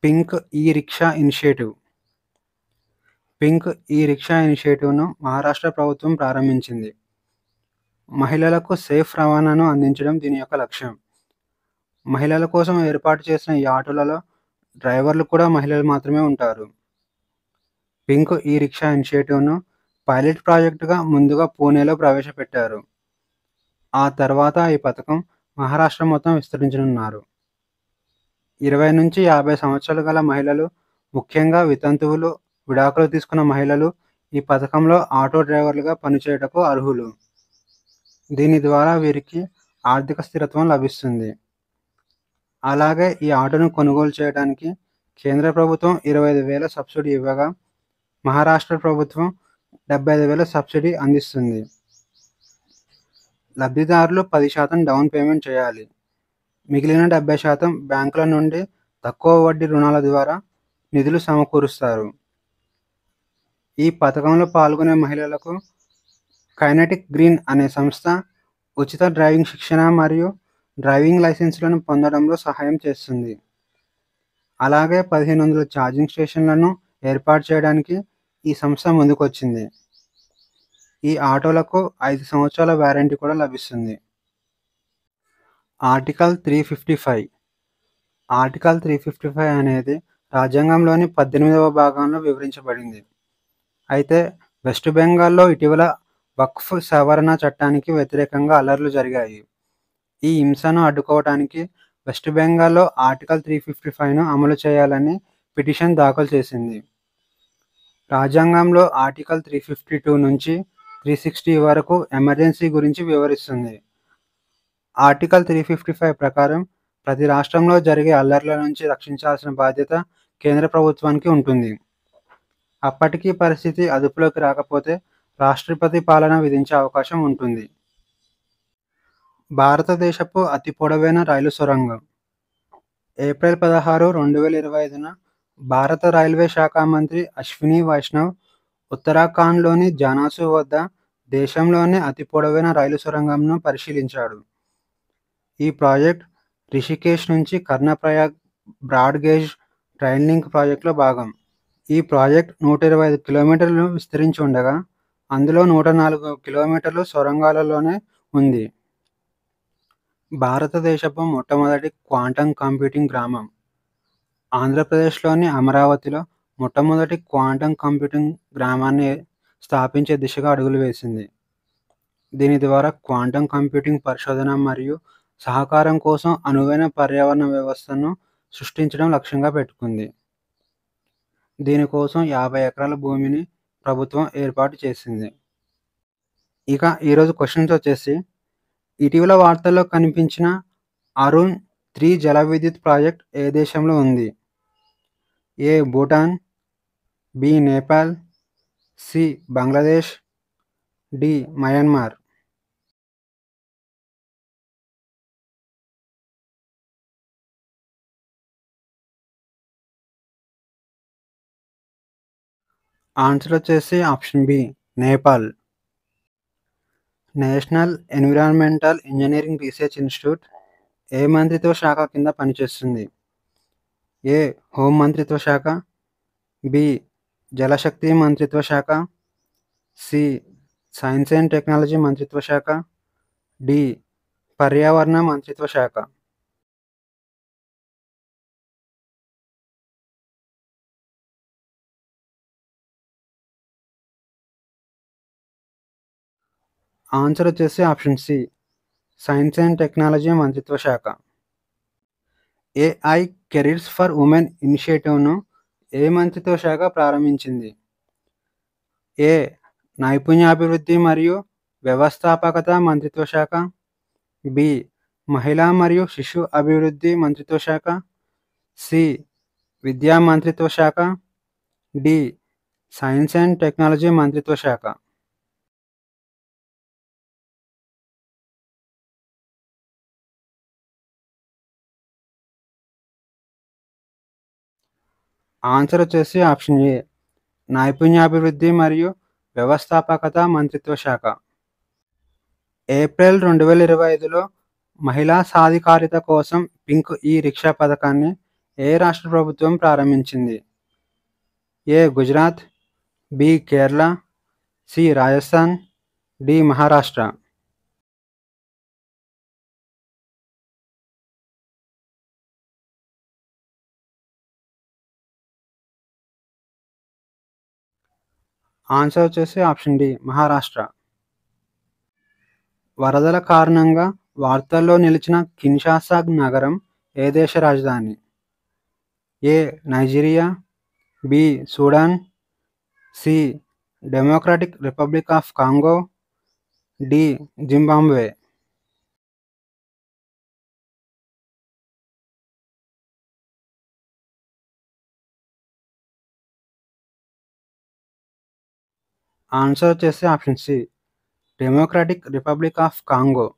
Pink e rickshaw initiative. Pink e rickshaw ఇనిషియేటివ్‌ను మహారాష్ట్ర ప్రభుత్వం ప్రారంభించింది. మహిళలకు సేఫ్ రవాణాను అందించడం దీని యొక్క లక్ష్యం. మహిళల కోసం ఏర్పాటు చేసిన ఈ ఆటోలలో డ్రైవర్లు కూడా మహిళలు మాత్రమే ఉంటారు. పింక్ ఈ-రిక్షా ఇనిషియేటివ్‌ను పైలట్ ప్రాజెక్ట్‌గా ముందుగా పూణేలో ప్రవేశపెట్టారు. ఆ తర్వాత ఈ పథకం మహారాష్ట్ర మొత్తం విస్తరించనున్నారు. 20-50 సంవత్సరాలు గల మహిళలు, ముఖ్యంగా వితంతువులు, విడాకులు తీసుకున్న మహిళలు ఈ పథకంలో ఆటో డ్రైవర్లుగా పనిచేయుటకు అర్హులు. దీని ద్వారా వీరికి ఆర్థిక స్థిరత్వం లభిస్తుంది. అలాగే ఈ ఆటోను కొనుగోలు చేయడానికి కేంద్ర ప్రభుత్వం 25,000 సబ్సిడీ ఇవ్వగా, మహారాష్ట్ర ప్రభుత్వం 75,000 సబ్సిడీ అందిస్తుంది. లబ్ధిదారులు 10% డౌన్ పేమెంట్ చేయాలి. మిగిలిన 70% బ్యాంకుల నుండి తక్కువ వడ్డీ రుణాల ద్వారా నిధులు సమకూరుస్తారు. ఈ పథకంలో పాల్గొనే మహిళలకు కైనెటిక్ గ్రీన్ అనే సంస్థ ఉచిత డ్రైవింగ్ శిక్షణ మరియు డ్రైవింగ్ లైసెన్సులను పొందడంలో సహాయం చేస్తుంది. అలాగే 1,500 ఛార్జింగ్ స్టేషన్లను ఏర్పాటు చేయడానికి ఈ సంస్థ ముందుకొచ్చింది. ఈ ఆటోలకు 5 సంవత్సరాల వారంటీ కూడా లభిస్తుంది. ఆర్టికల్ 355. ఆర్టికల్ 355 అనేది రాజ్యాంగంలోని 18వ భాగంలో వివరించబడింది. అయితే వెస్ట్ బెంగాల్లో ఇటీవల వక్ఫ్ సవరణ చట్టానికి వ్యతిరేకంగా అల్లర్లు జరిగాయి. ఈ హింసను అడ్డుకోవటానికి వెస్ట్ బెంగాల్లో ఆర్టికల్ 355ను అమలు చేయాలని పిటిషన్ దాఖలు చేసింది. రాజ్యాంగంలో ఆర్టికల్ 352 నుంచి 360 వరకు ఎమర్జెన్సీ గురించి వివరిస్తుంది. ఆర్టికల్ 355 ప్రకారం ప్రతి రాష్ట్రంలో జరిగే అల్లర్ల నుంచి రక్షించాల్సిన బాధ్యత కేంద్ర ప్రభుత్వానికి ఉంటుంది. అప్పటికీ పరిస్థితి అదుపులోకి రాకపోతే రాష్ట్రపతి పాలన విధించే అవకాశం ఉంటుంది. భారతదేశపు అతి పొడవైన రైలు సొరంగం. ఏప్రిల్ 16, 2025న భారత రైల్వే శాఖ మంత్రి అశ్విని వైష్ణవ్ ఉత్తరాఖండ్లోని జానాసు వద్ద దేశంలోనే అతి పొడవైన రైలు సొరంగంను పరిశీలించాడు. ఈ ప్రాజెక్ట్ రిషికేశ్ నుంచి Karnaprayag broad gauge train link ప్రాజెక్టులో భాగం. ఈ ప్రాజెక్ట్ 125 కిలోమీటర్లు విస్తరించి ఉండగా, అందులో 104 కిలోమీటర్లు సొరంగాలలోనే ఉంది. భారతదేశపు మొట్టమొదటి క్వాంటం కంప్యూటింగ్ గ్రామం. ఆంధ్రప్రదేశ్లోని అమరావతిలో మొట్టమొదటి క్వాంటం కంప్యూటింగ్ గ్రామాన్ని స్థాపించే దిశగా అడుగులు వేసింది. దీని ద్వారా క్వాంటం కంప్యూటింగ్ పరిశోధన మరియు సహకారం కోసం అనువైన పర్యావరణ వ్యవస్థను సృష్టించడం లక్ష్యంగా పెట్టుకుంది. దీనికోసం 50 ఎకరాల భూమిని ప్రభుత్వం ఏర్పాటు చేసింది. ఇక ఈరోజు క్వశ్చన్స్ వచ్చేసి, ఇటీవల వార్తల్లో కనిపించిన అరుణ్ 3 జల విద్యుత్ ప్రాజెక్ట్ ఏ దేశంలో ఉంది? A Bhutan, B Nepal, C Bangladesh, D Myanmar. Answer వచ్చేసి option B Nepal. National Environmental Engineering Research Institute ఏ మంత్రిత్వ శాఖ కింద పనిచేస్తుంది? ఏ హోం మంత్రిత్వ శాఖ, బి జలశక్తి మంత్రిత్వ శాఖ, సి సైన్స్ అండ్ టెక్నాలజీ మంత్రిత్వ శాఖ, డి పర్యావరణ మంత్రిత్వ శాఖ. ఆన్సర్ వచ్చేసి option C science and technology మంత్రిత్వ శాఖ. ఏఐ కెరీర్స్ ఫర్ ఉమెన్ ఇనిషియేటివ్ను ఏ మంత్రిత్వ శాఖ ప్రారంభించింది? ఏ నైపుణ్యాభివృద్ధి మరియు వ్యవస్థాపకత మంత్రిత్వ శాఖ, బి మహిళా మరియు శిశు అభివృద్ధి మంత్రిత్వ శాఖ, సి విద్యా మంత్రిత్వ శాఖ, డి సైన్స్ అండ్ టెక్నాలజీ మంత్రిత్వ శాఖ. ఆన్సర్ వచ్చేసి ఆప్షన్ ఏ నైపుణ్యాభివృద్ధి మరియు వ్యవస్థాపకత మంత్రిత్వ శాఖ. ఏప్రిల్ 2025లో మహిళా సాధికారిత కోసం పింక్ ఈ రిక్షా పథకాన్ని ఏ రాష్ట్ర ప్రభుత్వం ప్రారంభించింది? A. Gujarat, B. Kerala, C. Rajasthan, D. Maharashtra. Answer వచ్చేసి ఆప్షన్ డి మహారాష్ట్ర. వరదల కారణంగా వార్తల్లో నిలిచిన కిన్షాసా నగరం ఏ దేశ రాజధాని? A. Nigeria, B. Sudan, C. Democratic Republic of Congo, D. Zimbabwe. Answer వచ్చేసి option C Democratic Republic of Congo.